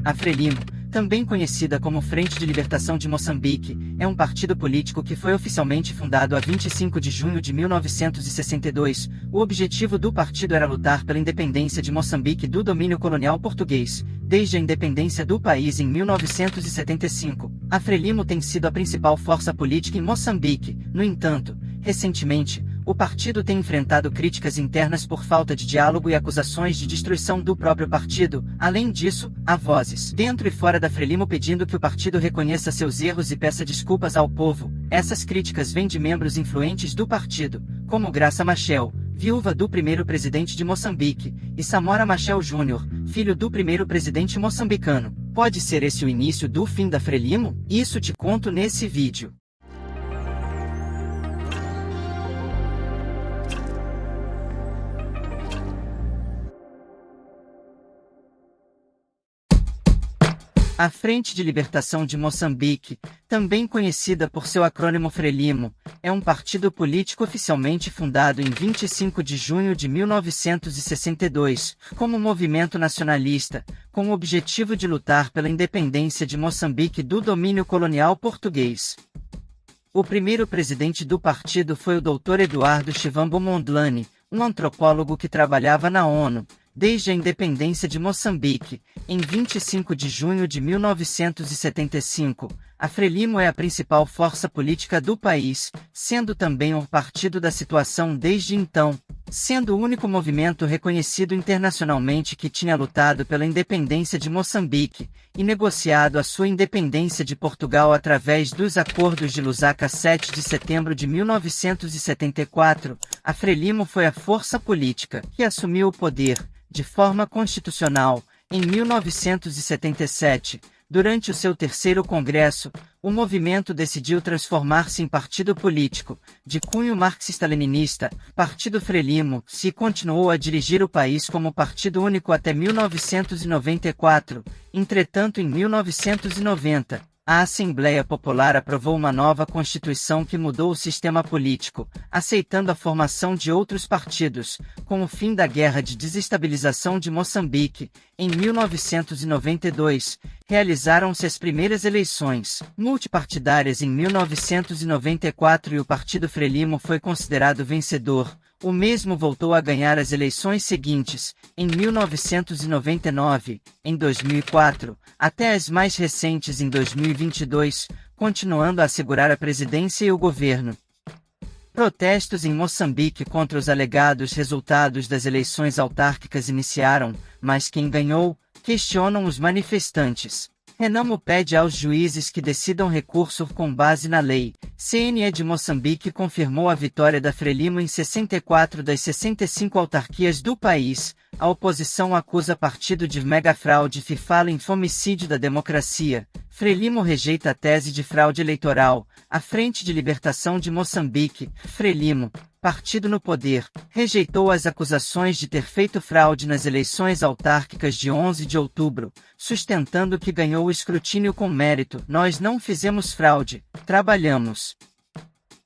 A Frelimo, também conhecida como Frente de Libertação de Moçambique, é um partido político que foi oficialmente fundado a 25 de junho de 1962. O objetivo do partido era lutar pela independência de Moçambique do domínio colonial português. Desde a independência do país em 1975, a Frelimo tem sido a principal força política em Moçambique. No entanto, recentemente, o partido tem enfrentado críticas internas por falta de diálogo e acusações de destruição do próprio partido. Além disso, há vozes dentro e fora da Frelimo pedindo que o partido reconheça seus erros e peça desculpas ao povo. Essas críticas vêm de membros influentes do partido, como Graça Machel, viúva do primeiro presidente de Moçambique, e Samora Machel Júnior, filho do primeiro presidente moçambicano. Pode ser esse o início do fim da Frelimo? Isso te conto nesse vídeo. A Frente de Libertação de Moçambique, também conhecida por seu acrônimo Frelimo, é um partido político oficialmente fundado em 25 de junho de 1962, como movimento nacionalista, com o objetivo de lutar pela independência de Moçambique do domínio colonial português. O primeiro presidente do partido foi o Dr. Eduardo Chivambo Mondlane, um antropólogo que trabalhava na ONU. Desde a independência de Moçambique, em 25 de junho de 1975, a Frelimo é a principal força política do país, sendo também o partido da situação desde então, sendo o único movimento reconhecido internacionalmente que tinha lutado pela independência de Moçambique, e negociado a sua independência de Portugal através dos Acordos de Lusaka 7 de setembro de 1974, a Frelimo foi a força política que assumiu o poder, de forma constitucional, em 1977. Durante o seu terceiro congresso, o movimento decidiu transformar-se em partido político, de cunho marxista-leninista, Partido Frelimo, e continuou a dirigir o país como partido único até 1994. Entretanto, em 1990, a Assembleia Popular aprovou uma nova Constituição que mudou o sistema político, aceitando a formação de outros partidos. Com o fim da Guerra de Desestabilização de Moçambique, em 1992, realizaram-se as primeiras eleições multipartidárias em 1994 e o Partido Frelimo foi considerado vencedor. O mesmo voltou a ganhar as eleições seguintes, em 1999, em 2004, até as mais recentes em 2022, continuando a assegurar a presidência e o governo. Protestos em Moçambique contra os alegados resultados das eleições autárquicas iniciaram, mas quem ganhou? Questionam os manifestantes. Renamo pede aos juízes que decidam recurso com base na lei. CNE de Moçambique confirmou a vitória da Frelimo em 64 das 65 autarquias do país. A oposição acusa partido de megafraude e fala em fomicídio da democracia. Frelimo rejeita a tese de fraude eleitoral. A Frente de Libertação de Moçambique, Frelimo, partido no poder, rejeitou as acusações de ter feito fraude nas eleições autárquicas de 11 de outubro, sustentando que ganhou o escrutínio com mérito. Nós não fizemos fraude, trabalhamos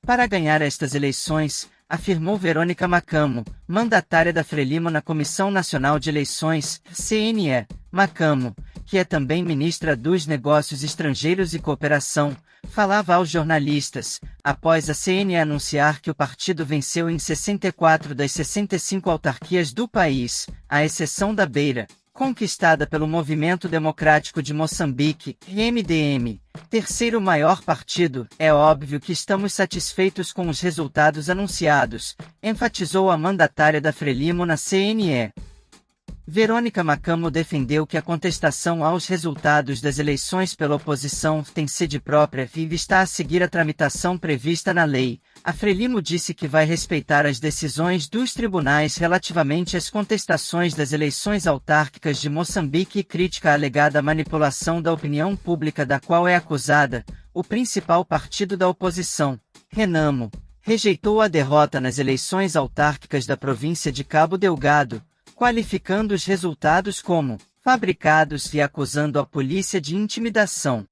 para ganhar estas eleições, afirmou Verônica Macamo, mandatária da Frelimo na Comissão Nacional de Eleições, CNE. Macamo, que é também ministra dos Negócios Estrangeiros e Cooperação, falava aos jornalistas, após a CNE anunciar que o partido venceu em 64 das 65 autarquias do país, à exceção da Beira, conquistada pelo Movimento Democrático de Moçambique, MDM, terceiro maior partido. É óbvio que estamos satisfeitos com os resultados anunciados, enfatizou a mandatária da Frelimo na CNE. Verônica Macamo defendeu que a contestação aos resultados das eleições pela oposição tem sede própria e está a seguir a tramitação prevista na lei. A Frelimo disse que vai respeitar as decisões dos tribunais relativamente às contestações das eleições autárquicas de Moçambique e critica a alegada manipulação da opinião pública da qual é acusada. O principal partido da oposição, Renamo, rejeitou a derrota nas eleições autárquicas da província de Cabo Delgado, qualificando os resultados como fabricados e acusando a polícia de intimidação.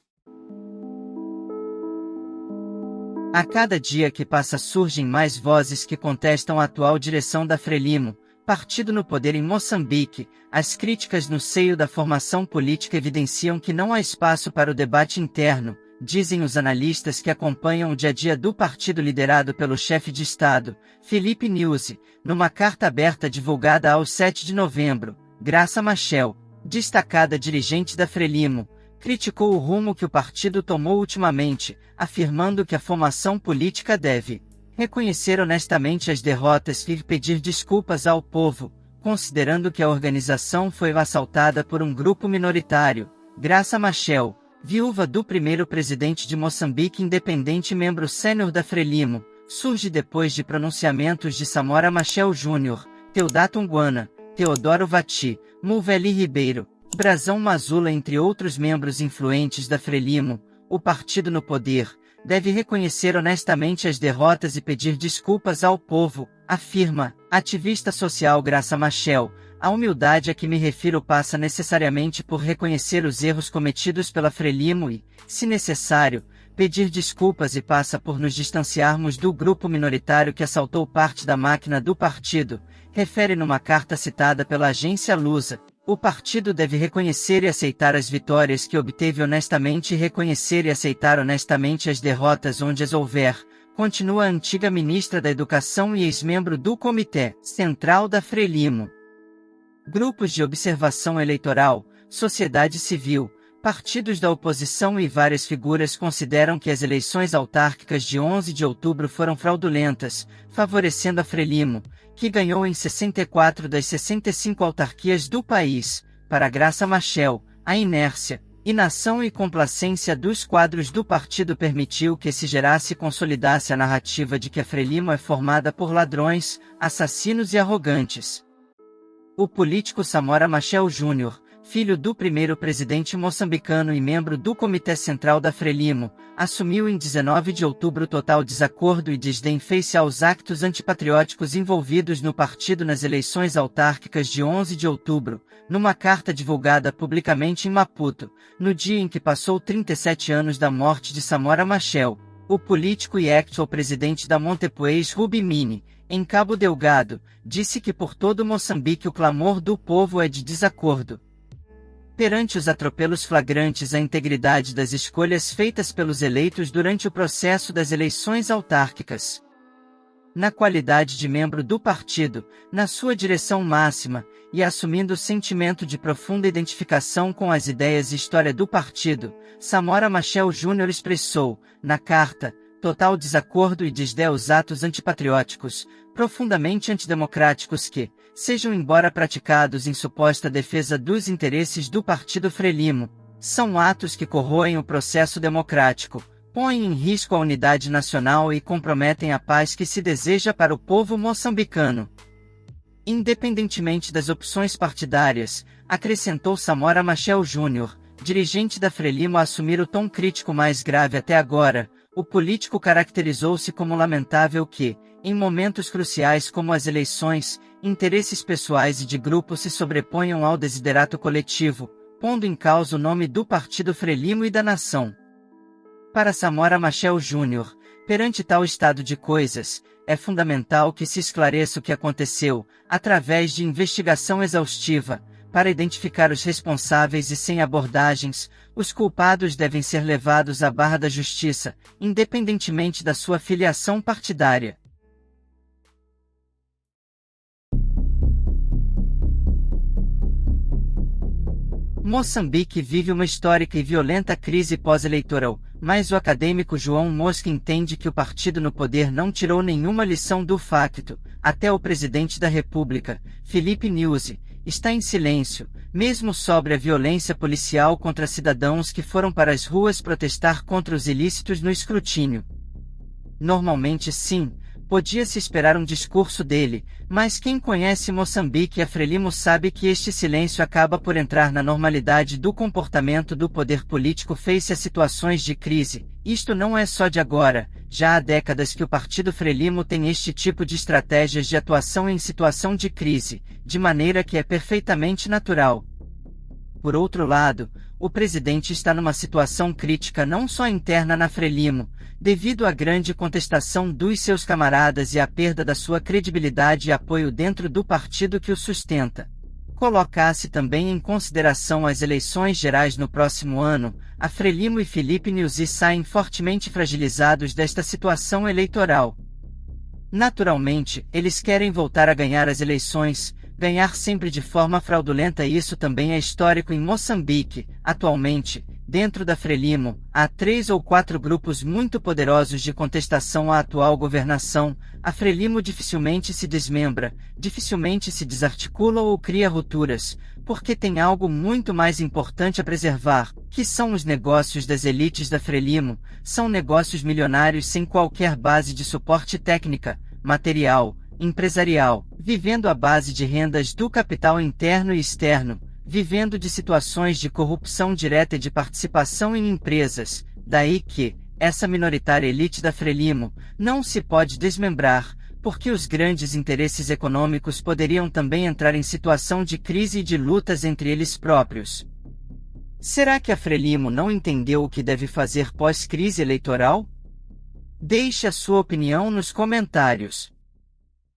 A cada dia que passa surgem mais vozes que contestam a atual direção da Frelimo, Partido no poder em Moçambique, as críticas no seio da formação política evidenciam que não há espaço para o debate interno, dizem os analistas que acompanham o dia a dia do partido liderado pelo chefe de Estado, Filipe Nyusi, numa carta aberta divulgada aos 7 de novembro. Graça Machel, destacada dirigente da Frelimo, criticou o rumo que o partido tomou ultimamente, afirmando que a formação política deve reconhecer honestamente as derrotas e pedir desculpas ao povo, considerando que a organização foi assaltada por um grupo minoritário. Graça Machel, viúva do primeiro presidente de Moçambique independente e membro sênior da Frelimo, surge depois de pronunciamentos de Samora Machel Jr., Teodato Nguana, Teodoro Vati, Mulveli Ribeiro, Brazão Mazula entre outros membros influentes da Frelimo. O partido no poder deve reconhecer honestamente as derrotas e pedir desculpas ao povo, afirma a ativista social Graça Machel. A humildade a que me refiro passa necessariamente por reconhecer os erros cometidos pela Frelimo e, se necessário, pedir desculpas, e passa por nos distanciarmos do grupo minoritário que assaltou parte da máquina do partido, refere numa carta citada pela agência Lusa. O partido deve reconhecer e aceitar as vitórias que obteve honestamente e reconhecer e aceitar honestamente as derrotas onde as houver, continua a antiga ministra da Educação e ex-membro do Comitê Central da Frelimo. Grupos de observação eleitoral, sociedade civil, partidos da oposição e várias figuras consideram que as eleições autárquicas de 11 de outubro foram fraudulentas, favorecendo a Frelimo, que ganhou em 64 das 65 autarquias do país. Para Graça Machel, a inércia, inação e complacência dos quadros do partido permitiu que se gerasse e consolidasse a narrativa de que a Frelimo é formada por ladrões, assassinos e arrogantes. O político Samora Machel Jr., filho do primeiro presidente moçambicano e membro do Comitê Central da Frelimo, assumiu em 19 de outubro total desacordo e desdém face aos actos antipatrióticos envolvidos no partido nas eleições autárquicas de 11 de outubro, numa carta divulgada publicamente em Maputo, no dia em que passou 37 anos da morte de Samora Machel. O político e actual presidente da Montepuez Rubimini, em Cabo Delgado, disse que por todo Moçambique o clamor do povo é de desacordo perante os atropelos flagrantes à integridade das escolhas feitas pelos eleitos durante o processo das eleições autárquicas. Na qualidade de membro do partido, na sua direção máxima, e assumindo o sentimento de profunda identificação com as ideias e história do partido, Samora Machel Jr. expressou, na carta, total desacordo e desdém aos atos antipatrióticos, profundamente antidemocráticos que, sejam embora praticados em suposta defesa dos interesses do partido Frelimo, são atos que corroem o processo democrático, põem em risco a unidade nacional e comprometem a paz que se deseja para o povo moçambicano. Independentemente das opções partidárias, acrescentou Samora Machel Jr., dirigente da Frelimo, a assumir o tom crítico mais grave até agora, o político caracterizou-se como lamentável que, em momentos cruciais como as eleições, interesses pessoais e de grupo se sobreponham ao desiderato coletivo, pondo em causa o nome do partido Frelimo e da nação. Para Samora Machel Jr., perante tal estado de coisas, é fundamental que se esclareça o que aconteceu, através de investigação exaustiva, para identificar os responsáveis e sem abordagens, os culpados devem ser levados à barra da justiça, independentemente da sua filiação partidária. Moçambique vive uma histórica e violenta crise pós-eleitoral, mas o acadêmico João Mosca entende que o partido no poder não tirou nenhuma lição do facto. Até o presidente da República, Filipe Nyusi, está em silêncio, mesmo sobre a violência policial contra cidadãos que foram para as ruas protestar contra os ilícitos no escrutínio. Normalmente sim, podia-se esperar um discurso dele, mas quem conhece Moçambique e a Frelimo sabe que este silêncio acaba por entrar na normalidade do comportamento do poder político face a situações de crise. Isto não é só de agora, já há décadas que o partido Frelimo tem este tipo de estratégias de atuação em situação de crise, de maneira que é perfeitamente natural. Por outro lado, o presidente está numa situação crítica não só interna na Frelimo, devido à grande contestação dos seus camaradas e à perda da sua credibilidade e apoio dentro do partido que o sustenta. Colocasse também em consideração as eleições gerais no próximo ano, a Frelimo e Filipe Nyusi saem fortemente fragilizados desta situação eleitoral. Naturalmente, eles querem voltar a ganhar as eleições, ganhar sempre de forma fraudulenta, e isso também é histórico em Moçambique. Atualmente, dentro da Frelimo, há 3 ou 4 grupos muito poderosos de contestação à atual governação. A Frelimo dificilmente se desmembra, dificilmente se desarticula ou cria rupturas, porque tem algo muito mais importante a preservar, que são os negócios das elites da Frelimo. São negócios milionários sem qualquer base de suporte técnica, material, empresarial, vivendo à base de rendas do capital interno e externo, vivendo de situações de corrupção direta e de participação em empresas. Daí que, essa minoritária elite da Frelimo não se pode desmembrar, porque os grandes interesses econômicos poderiam também entrar em situação de crise e de lutas entre eles próprios. Será que a Frelimo não entendeu o que deve fazer pós-crise eleitoral? Deixe a sua opinião nos comentários.